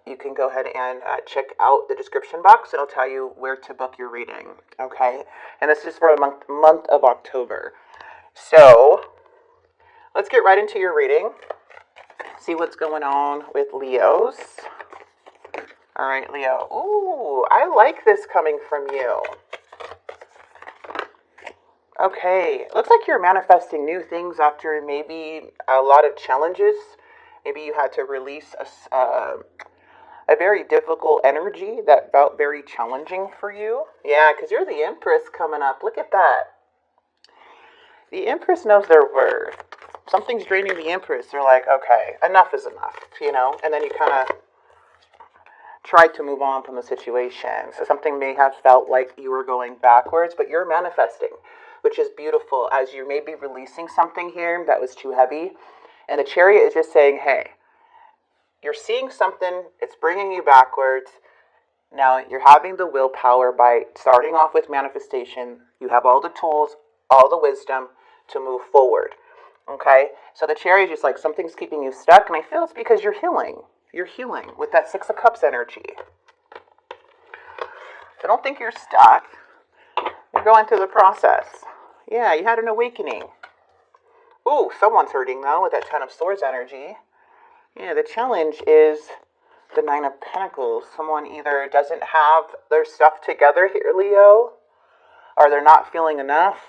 you can go ahead and check out the description box. It'll tell you where to book your reading, okay? And this is for a month of October. So let's get right into your reading. See what's going on with Leos. All right, Leo. Ooh, I like this coming from you. Okay, looks like you're manifesting new things after maybe a lot of challenges. Maybe you had to release a very difficult energy that felt very challenging for you. Yeah, because you're the Empress coming up. Look at that. The Empress knows their worth. Something's draining the Empress. They're like, okay, enough is enough, you know? And then you kind of try to move on from the situation. So something may have felt like you were going backwards, but you're manifesting, which is beautiful, as you may be releasing something here that was too heavy. And the Chariot is just saying, hey, you're seeing something, it's bringing you backwards. Now you're having the willpower by starting off with manifestation. You have all the tools, all the wisdom to move forward. Okay? So the Chariot is just like something's keeping you stuck, and I feel it's because you're healing. You're healing with that Six of Cups energy. I don't think you're stuck. You're going through the process. Yeah, you had an awakening. Ooh, someone's hurting though with that Ten of Swords energy. Yeah, the challenge is the Nine of Pentacles. Someone either doesn't have their stuff together here, Leo, or they're not feeling enough.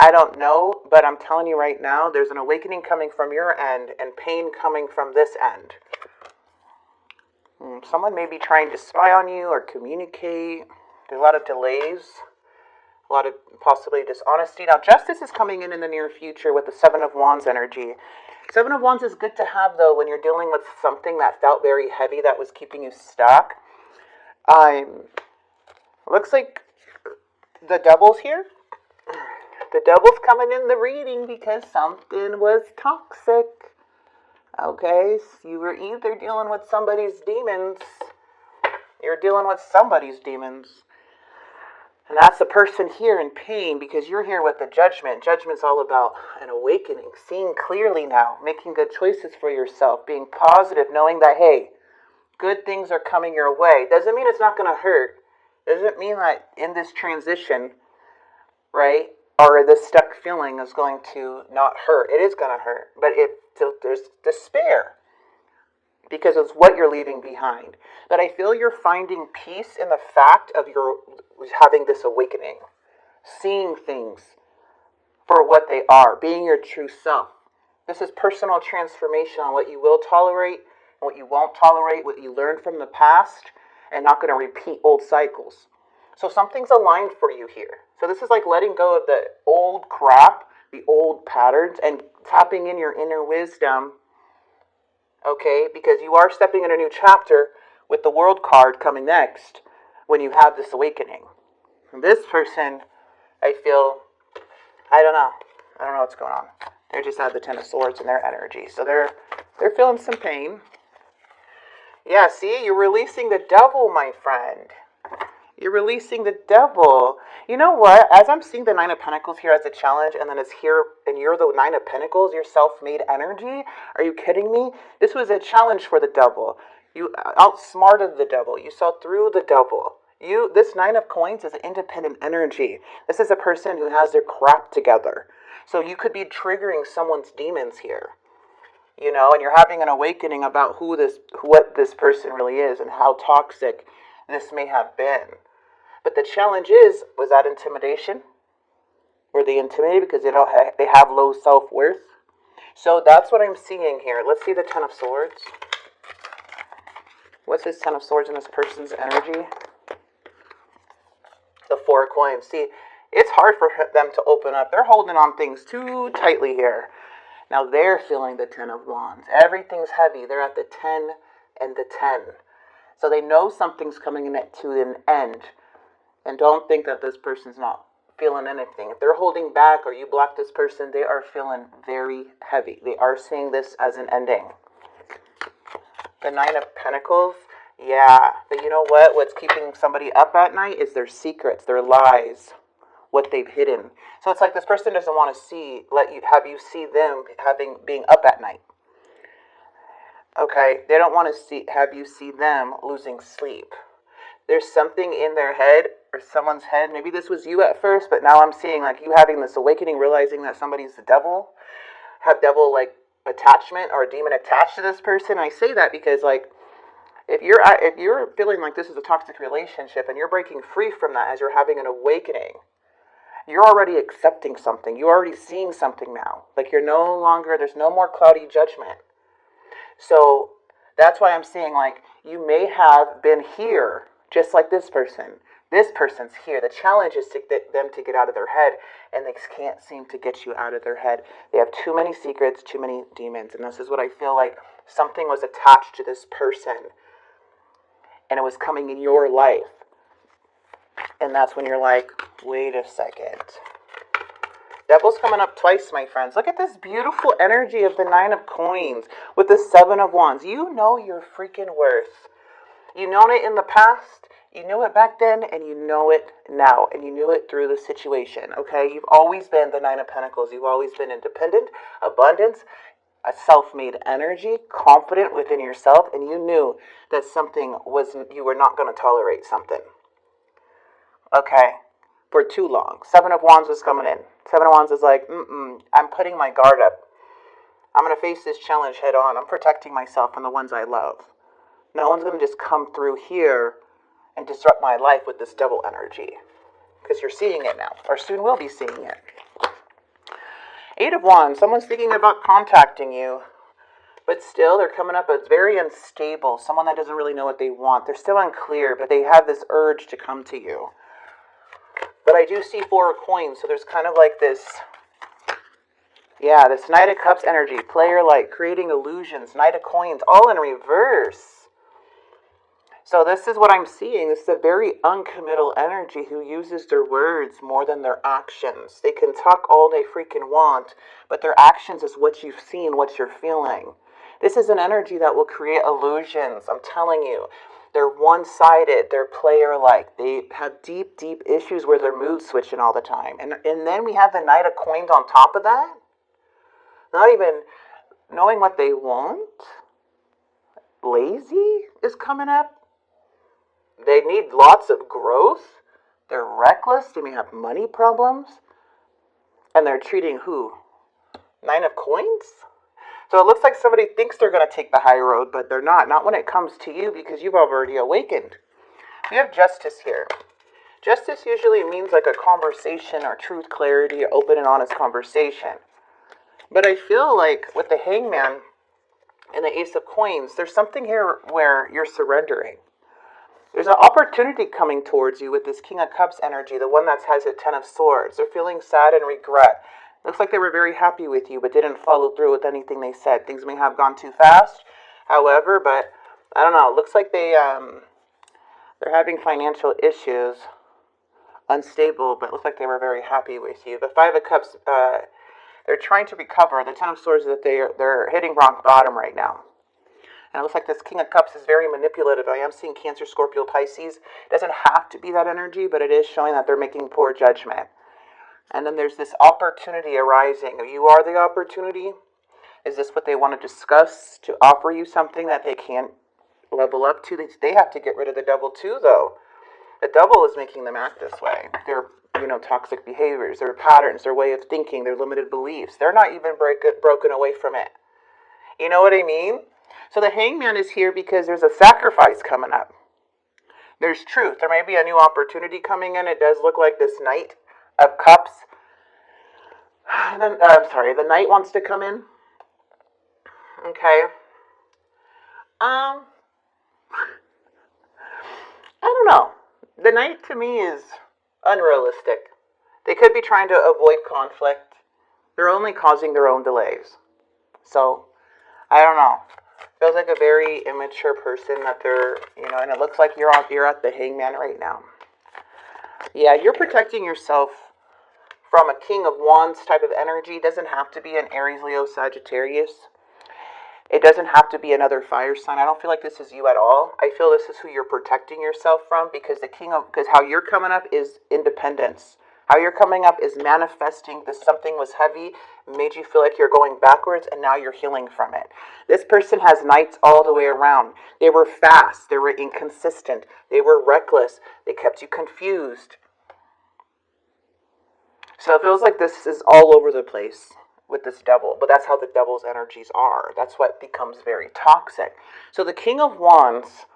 I don't know, but I'm telling you right now, there's an awakening coming from your end and pain coming from this end. Someone may be trying to spy on you or communicate. There's a lot of delays, a lot of possibly dishonesty. Now, justice is coming in the near future with the Seven of Wands energy. Seven of Wands is good to have, though, when you're dealing with something that felt very heavy that was keeping you stuck. Looks like the Devil's here. The Devil's coming in the reading because something was toxic. Okay, so you were either dealing with somebody's demons, you're dealing with somebody's demons. And that's the person here in pain because you're here with the Judgment. Judgment's all about an awakening, seeing clearly now, making good choices for yourself, being positive, knowing that, hey, good things are coming your way. Doesn't mean it's not going to hurt. Doesn't mean that in this transition, right, or this stuck feeling is going to not hurt. It is going to hurt, but there's despair because it's what you're leaving behind. But I feel you're finding peace in the fact of your having this awakening, seeing things for what they are, being your true self. This is personal transformation on what you will tolerate, what you won't tolerate, what you learned from the past, and not going to repeat old cycles. So something's aligned for you here. So this is like letting go of the old crap, the old patterns, and tapping in your inner wisdom, okay? Because you are stepping in a new chapter with the World card coming next when you have this awakening. And this person, I feel, I don't know what's going on. They just had the Ten of Swords in their energy. So they're feeling some pain. Yeah, see, you're releasing the Devil, my friend. You're releasing the Devil. You know what? As I'm seeing the Nine of Pentacles here as a challenge, and then it's here, and you're the Nine of Pentacles, your self-made energy. Are you kidding me? This was a challenge for the Devil. You outsmarted the Devil. You saw through the Devil. This Nine of Coins is an independent energy. This is a person who has their crap together. So you could be triggering someone's demons here. You know, and you're having an awakening about what this person really is and how toxic this may have been. But the challenge was that intimidation? Were they intimidated because they have low self-worth? So that's what I'm seeing here. Let's see the Ten of Swords. What's this Ten of Swords in this person's energy? The Four of Coins. See, it's hard for them to open up. They're holding on things too tightly here. Now they're feeling the Ten of Wands. Everything's heavy. They're at the 10 and the 10. So they know something's coming in to an end. And don't think that this person's not feeling anything. If they're holding back or you block this person, they are feeling very heavy. They are seeing this as an ending. The Nine of Pentacles. Yeah. But you know what? What's keeping somebody up at night is their secrets, their lies, what they've hidden. So it's like this person doesn't want to have you see them being up at night. Okay, they don't want to have you see them losing sleep. There's something in their head or someone's head. Maybe this was you at first, but now I'm seeing like you having this awakening, realizing that somebody's the devil, have devil like attachment or a demon attached to this person. And I say that because like if you're feeling like this is a toxic relationship and you're breaking free from that as you're having an awakening, you're already accepting something. You're already seeing something now. Like you're no longer, there's no more cloudy judgment. So that's why I'm saying like you may have been here just like this person. This person's here. The challenge is to get them to get out of their head, and they can't seem to get you out of their head. They have too many secrets, too many demons, and this is what I feel like something was attached to this person, and it was coming in your life. And that's when you're like, wait a second. Devil's coming up twice, my friends. Look at this beautiful energy of the 9 of coins with the 7 of wands. You know your freaking worth. You known it in the past, you knew it back then, and you know it now. And you knew it through the situation, okay? You've always been the 9 of pentacles. You've always been independent, abundance, a self-made energy, confident within yourself. And you knew that you were not going to tolerate something. Okay? For too long. 7 of wands was coming in. 7 of wands is like, I'm putting my guard up. I'm going to face this challenge head on. I'm protecting myself and the ones I love. No one's going to just come through here and disrupt my life with this double energy. Because you're seeing it now, or soon will be seeing it. 8 of wands, someone's thinking about contacting you. But still, they're coming up as very unstable. Someone that doesn't really know what they want. They're still unclear, but they have this urge to come to you. But I do see 4 of coins, so there's kind of like this, this Knight of Cups energy. Player like, creating illusions, Knight of Coins, all in reverse. So this is what I'm seeing. This is a very uncommittal energy who uses their words more than their actions. They can talk all they freaking want, but their actions is what you've seen, what you're feeling. This is an energy that will create illusions, I'm telling you. They're one-sided, they're player-like. They have deep, deep issues where they're mood switching all the time. And then we have the Knight of Coins on top of that. Not even knowing what they want. Lazy is coming up. They need lots of growth. They're reckless. They may have money problems. And they're treating who? 9 of coins? So it looks like somebody thinks they're going to take the high road, but they're not. Not when it comes to you, because you've already awakened. We have justice here. Justice usually means like a conversation or truth, clarity, open and honest conversation. But I feel like with the hangman and the ace of coins, there's something here where you're surrendering. There's an opportunity coming towards you with this King of Cups energy, the one that has a 10 of swords. They're feeling sad and regret. Looks like they were very happy with you, but didn't follow through with anything they said. Things may have gone too fast, however, but I don't know. It looks like they're having financial issues, unstable, but it looks like they were very happy with you. The 5 of Cups, they're trying to recover. The 10 of swords is that they're hitting rock bottom right now. And it looks like this King of Cups is very manipulative. I am seeing Cancer, Scorpio, Pisces. It doesn't have to be that energy, but it is showing that they're making poor judgment. And then there's this opportunity arising. You are the opportunity. Is this what they want to discuss to offer you something that they can't level up to? They have to get rid of the devil too, though. The devil is making them act this way. Their toxic behaviors, their patterns, their way of thinking, their limited beliefs. They're not even broken away from it. You know what I mean? So the hangman is here because there's a sacrifice coming up. There's truth. There may be a new opportunity coming in. It does look like this Knight of Cups. The Knight wants to come in. Okay. I don't know. The Knight to me is unrealistic. They could be trying to avoid conflict. They're only causing their own delays. So, I don't know. Feels like a very immature person that they're, and it looks like you're at the hangman right now. Yeah, you're protecting yourself from a King of Wands type of energy. It doesn't have to be an Aries, Leo, Sagittarius. It doesn't have to be another fire sign. I don't feel like this is you at all. I feel this is who you're protecting yourself from, because because how you're coming up is independence, How you're coming up is manifesting that something was heavy, made you feel like you're going backwards, and now you're healing from it. This person has nights all the way around. They were fast. They were inconsistent. They were reckless. They kept you confused. So it feels like this is all over the place with this devil, but that's how the devil's energies are. That's what becomes very toxic. So the King of Wands,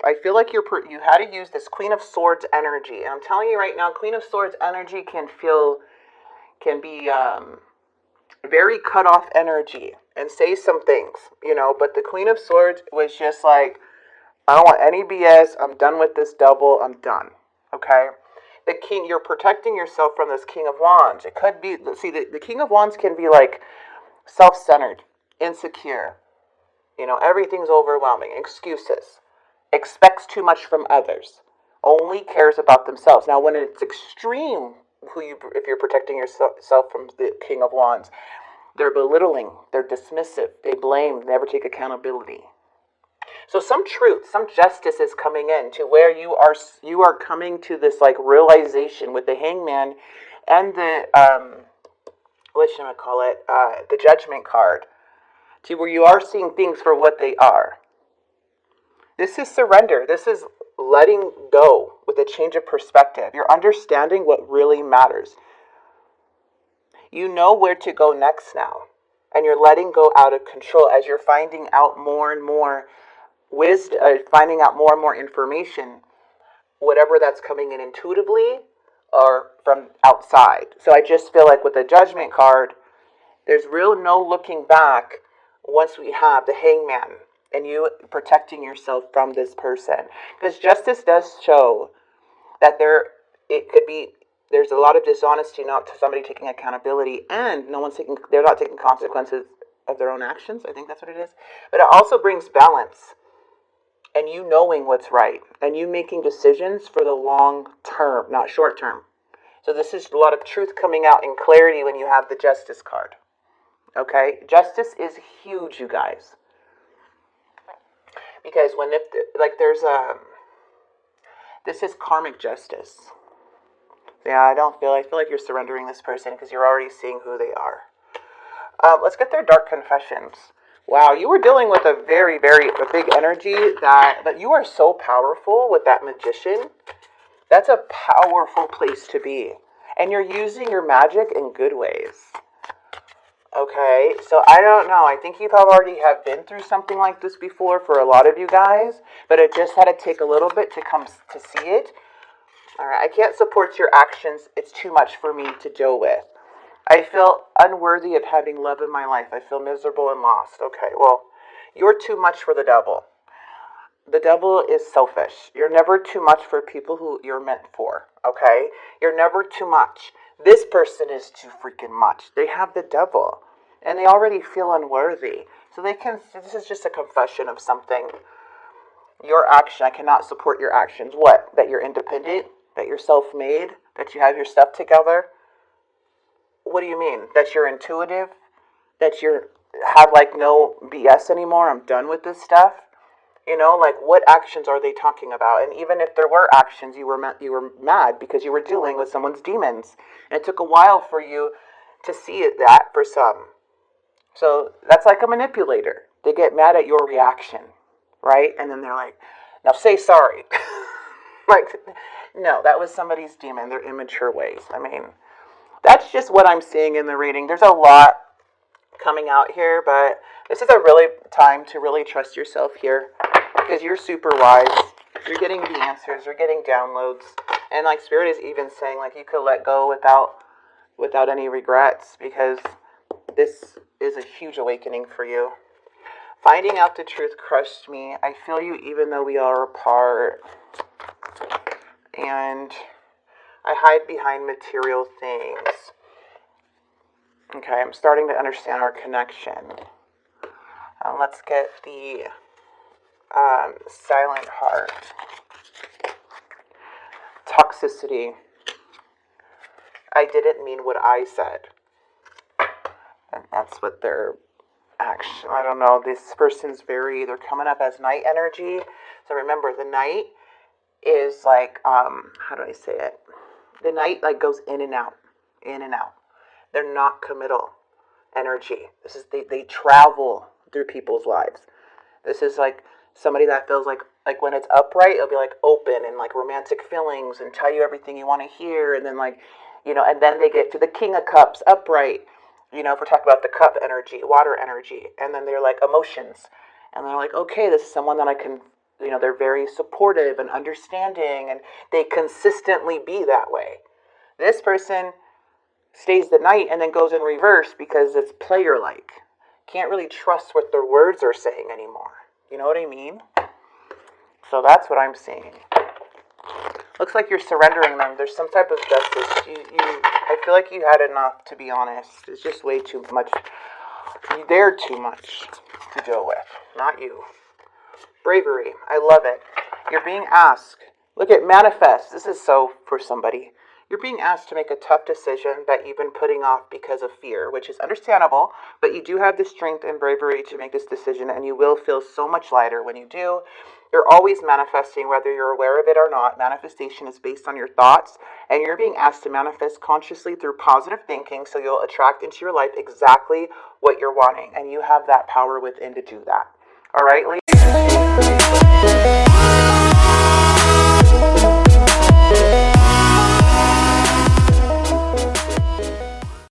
I feel like you had to use this Queen of Swords energy. And I'm telling you right now, Queen of Swords energy can be very cut off energy and say some things, but the Queen of Swords was just like, I don't want any BS. I'm done with this double. I'm done. Okay? The king, you're protecting yourself from this King of Wands. It could be, see, the King of Wands can be like self-centered, insecure. Everything's overwhelming. Excuses. Expects too much from others. Only cares about themselves. Now, when it's extreme, if you're protecting yourself from the King of Wands, they're belittling, they're dismissive, they blame, never take accountability. So some truth, some justice is coming in to where you are coming to this like realization with the Hangman and the the Judgment card, to where you are seeing things for what they are. This is surrender. This is letting go with a change of perspective. You're understanding what really matters. You know where to go next now. And you're letting go out of control as you're finding out more and more wisdom, finding out more and more information, whatever that's coming in intuitively or from outside. So I just feel like with the Judgment card, there's real no looking back once we have the Hangman and you protecting yourself from this person. Because justice does show that there's a lot of dishonesty, not to somebody taking accountability, and they're not taking consequences of their own actions. I think that's what it is. But it also brings balance, and you knowing what's right, and you making decisions for the long term, not short term. So this is a lot of truth coming out in clarity when you have the Justice card. Okay? Justice is huge, you guys. Because this is karmic justice. Yeah, I feel like you're surrendering this person because you're already seeing who they are. Let's get their dark confessions. Wow, you were dealing with a very, very big energy but you are so powerful with that Magician. That's a powerful place to be. And you're using your magic in good ways. Okay, so I don't know. I think you already have been through something like this before for a lot of you guys, but it just had to take a little bit to come to see it. All right, I can't support your actions. It's too much for me to deal with. I feel unworthy of having love in my life. I feel miserable and lost. Okay, well, you're too much for the devil. The devil is selfish. You're never too much for people who you're meant for, okay? You're never too much. This person is too freaking much. They have the devil, and they already feel unworthy. So this is just a confession of something. Your action, I cannot support your actions. What? That you're independent? That you're self-made? That you have your stuff together? What do you mean? That you're intuitive? That you have no BS anymore? I'm done with this stuff? What actions are they talking about? And even if there were actions, you were mad because you were dealing with someone's demons. And it took a while for you to see that for some. So that's like a manipulator. They get mad at your reaction, right? And then they're like, now say sorry. No, that was somebody's demon, their immature ways. I mean, that's just what I'm seeing in the reading. There's a lot coming out here, but this is a really time to really trust yourself here because you're super wise. You're getting the answers. You're getting downloads. And Spirit is even saying you could let go without any regrets because this is a huge awakening for you. Finding out the truth crushed me. I feel you even though we are apart. And I hide behind material things. Okay, I'm starting to understand our connection. Let's get the silent heart. Toxicity. I didn't mean what I said. And that's what they're actually, I don't know, this person's they're coming up as night energy. So remember, the night is how do I say it? The Knight like goes in and out, in and out. They're not committal energy. This is they travel through people's lives. This is like somebody that feels like when it's upright, it'll be like open and like romantic feelings and tell you everything you want to hear, and then like, and then they get to the King of Cups upright. If we're talking about the cup energy, water energy, and then they're like emotions, and they're like, okay, this is someone that I can, they're very supportive and understanding, and they consistently be that way. This person stays the Knight and then goes in reverse because it's player-like. Can't really trust what their words are saying anymore. You know what I mean? So that's what I'm seeing. Looks like you're surrendering them. There's some type of justice. I feel like you had enough, to be honest. It's just way too much. They're too much to deal with, not you. Bravery. I love it. You're being asked. Look at manifest. This is so for somebody. You're being asked to make a tough decision that you've been putting off because of fear, which is understandable, but you do have the strength and bravery to make this decision, and you will feel so much lighter when you do. You're always manifesting, whether you're aware of it or not. Manifestation is based on your thoughts, and you're being asked to manifest consciously through positive thinking, so you'll attract into your life exactly what you're wanting, and you have that power within to do that. All right, ladies?